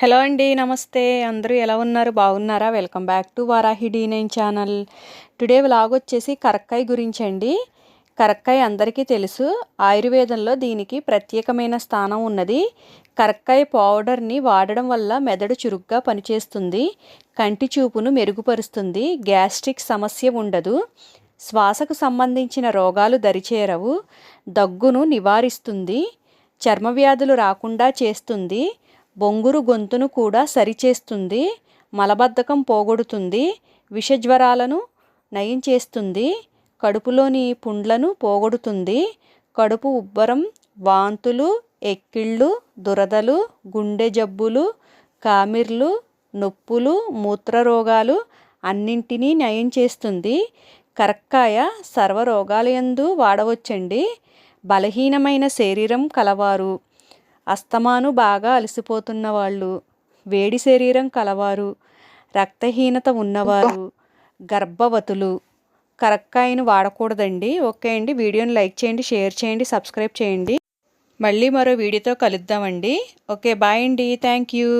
Hello అండి. నమస్తే. అందరూ ఎలా ఉన్నారు? బాగున్నారా? Welcome back to Varahi D9 channel. Today vlog వచ్చేసి కరక్కాయ గురించండి. కరక్కాయ అందరికీ తెలుసు. ఆయుర్వేదంలో దీనికి ప్రత్యేకమైన స్థానం ఉన్నది. కరక్కాయ పౌడర్ని వాడడం వల్ల మెదడు చురుగ్గా పనిచేస్తుంది, కంటి చూపును మెరుగుపరుస్తుంది, గ్యాస్ట్రిక్ సమస్య ఉండదు, శ్వాసకు సంబంధించిన రోగాలు దరిచేరవు, దగ్గును నివారిస్తుంది, చర్మ వ్యాధులు రాకుండా చేస్తుంది, బొంగురు గొంతును కూడా సరిచేస్తుంది, మలబద్ధకం పోగొడుతుంది, విషజ్వరాలను నయం చేస్తుంది, కడుపులోని పుండ్లను పోగొడుతుంది, కడుపు ఉబ్బరం, వాంతులు, ఎక్కిళ్ళు, దురదలు, గుండె జబ్బులు, కామిర్లు, నొప్పులు, మూత్రరోగాలు అన్నింటినీ నయం చేస్తుంది. కరక్కాయ సర్వరోగాలయందు వాడవచ్చండి. బలహీనమైన శరీరం కలవారు, అస్తమాను బాగా అలసిపోతున్న వాళ్ళు, వేడి శరీరం కలవారు, రక్తహీనత ఉన్నవారు, గర్భవతులు కరక్కాయను వాడకూడదండి. ఓకే అండి. వీడియోని లైక్ చేయండి, షేర్ చేయండి, సబ్స్క్రైబ్ చేయండి. మళ్ళీ మరో వీడియోతో కలుద్దామండి. ఓకే, బాయ్ అండి. Thank you.